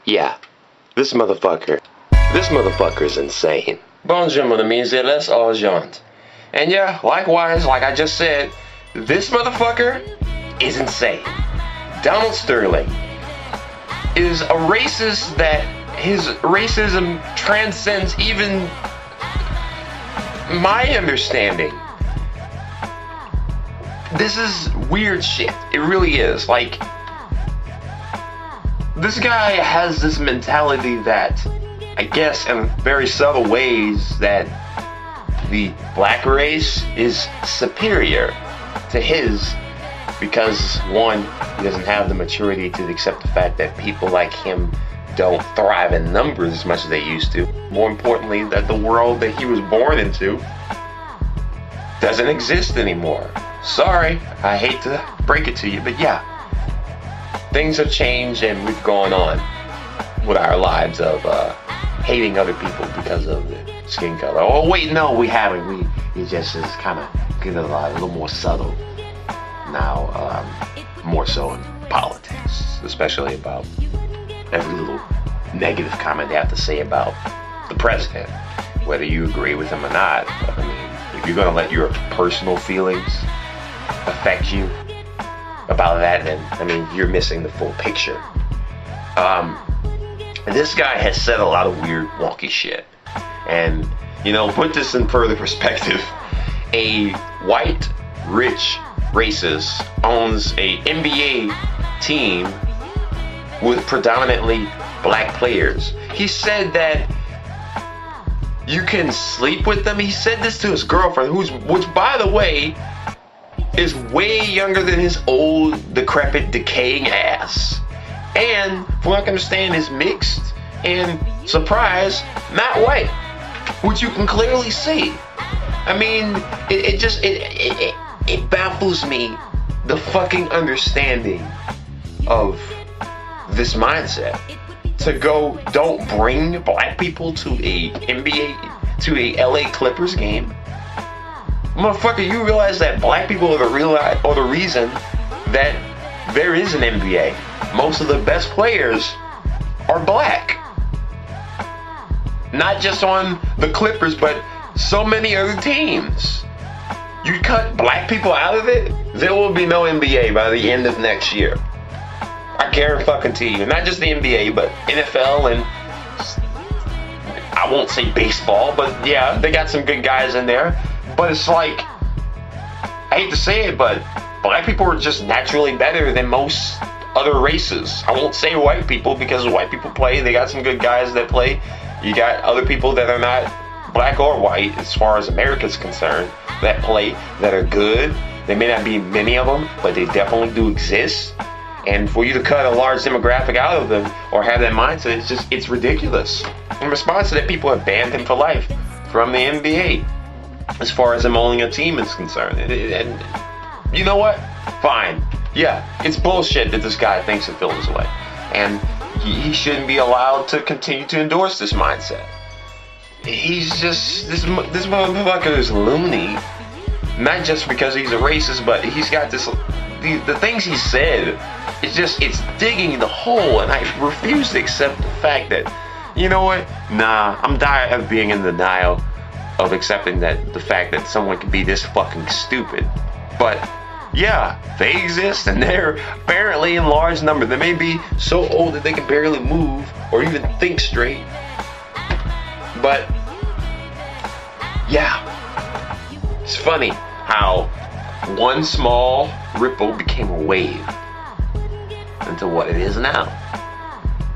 Yeah, this motherfucker. This motherfucker's insane. Bonjour, mon ami, c'est les agents. And yeah, likewise, like I just said, this motherfucker is insane. Donald Sterling is a racist that his racism transcends even my understanding. This is weird shit. It really is. Like, this guy has this mentality that, I guess in very subtle ways, that the black race is superior to his because, one, he doesn't have the maturity to accept the fact that people like him don't thrive in numbers as much as they used to. More importantly, that the world that he was born into doesn't exist anymore. Sorry, I hate to break it to you, but yeah, things have changed and we've gone on with our lives of hating other people because of the skin color. Oh wait, no, we haven't. It just is kind of getting a little more subtle now, more so in politics, especially about every little negative comment they have to say about the president, whether you agree with him or not. I mean, if you're gonna let your personal feelings affect you about that, then I mean, you're missing the full picture. This guy has said a lot of weird, wonky shit. And, you know, put this in further perspective. A white, rich racist owns a NBA team with predominantly black players. He said that you can sleep with them. He said this to his girlfriend, which by the way, is way younger than his old, decrepit, decaying ass. And, from what I can understand, is mixed and, surprise, not white. Which you can clearly see. I mean, it baffles me, the fucking understanding of this mindset. To go, don't bring black people to a NBA, to a LA Clippers game. Motherfucker, you realize that black people are the reason that there is an NBA. Most of the best players are black. Not just on the Clippers, but so many other teams. You cut black people out of it, there will be no NBA by the end of next year. I guarantee you. Not just the NBA, but NFL and I won't say baseball, but yeah, they got some good guys in there. But it's like, I hate to say it, but black people are just naturally better than most other races. I won't say white people because white people play. They got some good guys that play. You got other people that are not black or white, as far as America's concerned, that play, that are good. There may not be many of them, but they definitely do exist. And for you to cut a large demographic out of them or have that mindset, it's ridiculous. In response to that, people have banned him for life from the NBA, as far as him owning a team is concerned. And you know what? Fine. Yeah, it's bullshit that this guy thinks and feels this way. And he shouldn't be allowed to continue to endorse this mindset. He's just, this motherfucker is loony. Not just because he's a racist, but he's got this, the things he said, it's digging the hole, and I refuse to accept the fact that, you know what? Nah, I'm tired of being in denial of accepting that the fact that someone can be this fucking stupid. But yeah, they exist, and they're apparently in large number. They may be so old that they can barely move or even think straight. But yeah, it's funny how one small ripple became a wave into what it is now.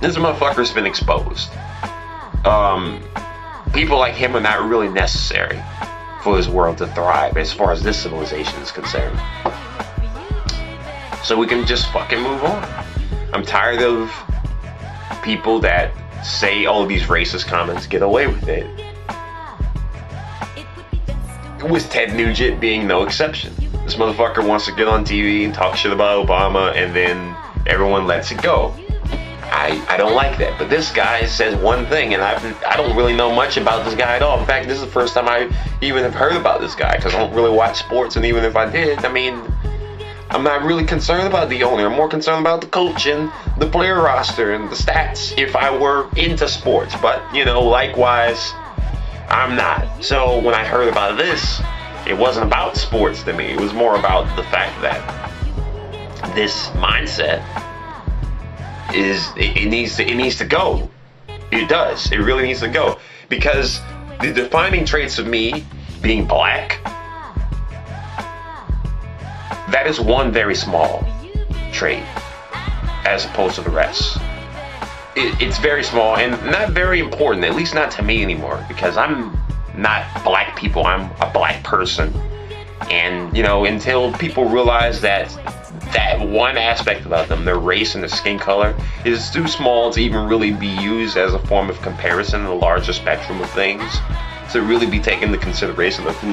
This motherfucker's been exposed. People like him are not really necessary for this world to thrive as far as this civilization is concerned. So we can just fucking move on. I'm tired of people that say all of these racist comments, get away with it. With Ted Nugent being no exception. This motherfucker wants to get on TV and talk shit about Obama, and then everyone lets it go. I don't like that. But this guy says one thing, and I don't really know much about this guy at all. In fact, this is the first time I even have heard about this guy, because I don't really watch sports, and even if I did, I mean, I'm not really concerned about the owner. I'm more concerned about the coach and the player roster and the stats if I were into sports. But, likewise, I'm not. So when I heard about this, it wasn't about sports to me. It was more about the fact that this mindset it needs to go. It does. It really needs to go. Because the defining traits of me being black, that is one very small trait as opposed to the rest. It's very small and not very important, at least not to me anymore, because I'm not black people, I'm a black person. And, until people realize that one aspect about them, their race and their skin color, is too small to even really be used as a form of comparison in the larger spectrum of things, to really be taken into consideration of who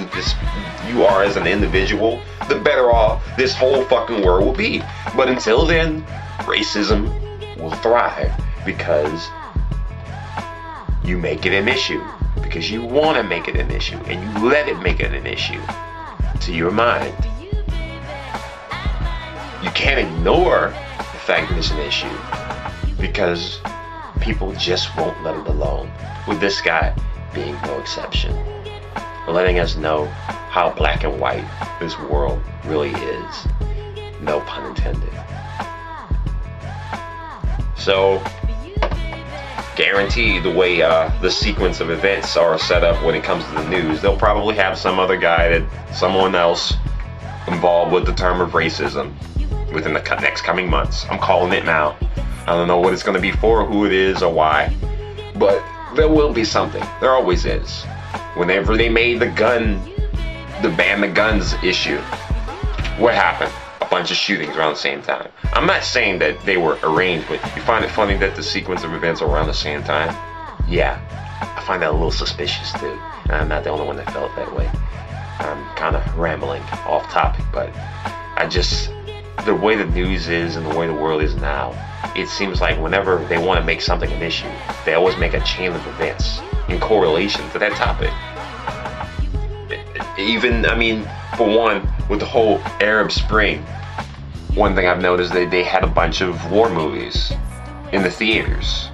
you are as an individual, the better off this whole fucking world will be. But until then, racism will thrive because you make it an issue, because you want to make it an issue, and you let it make it an issue to your mind. You can't ignore the fact that it's an issue because people just won't let it alone. With this guy being no exception, letting us know how black and white this world really is. No pun intended. So, guaranteed the way the sequence of events are set up when it comes to the news, they'll probably have someone else involved with the term of racism within the next coming months. I'm calling it now. I don't know what it's going to be for, who it is, or why, but there will be something. There always is. Whenever they made the ban the guns issue, what happened? A bunch of shootings around the same time. I'm not saying that they were arranged, but you find it funny that the sequence of events are around the same time? Yeah, I find that a little suspicious too. And I'm not the only one that felt that way. I'm kind of rambling off topic, but the way the news is and the way the world is now, it seems like whenever they want to make something an issue, they always make a chain of events in correlation to that topic. Even, for one, with the whole Arab Spring, one thing I've noticed, they had a bunch of war movies in the theaters.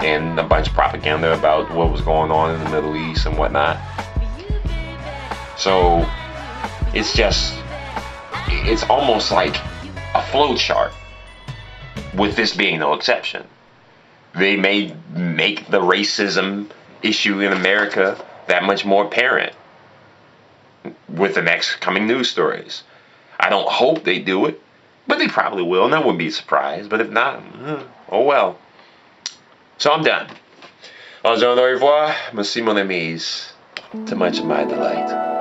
And a bunch of propaganda about what was going on in the Middle East and whatnot. So, it's almost like a flow chart, with this being no exception. They may make the racism issue in America that much more apparent with the next coming news stories. I don't hope they do it, but they probably will, and I wouldn't be surprised. But if not, oh well. So I'm done. Au revoir, merci mon amis, to much of my delight.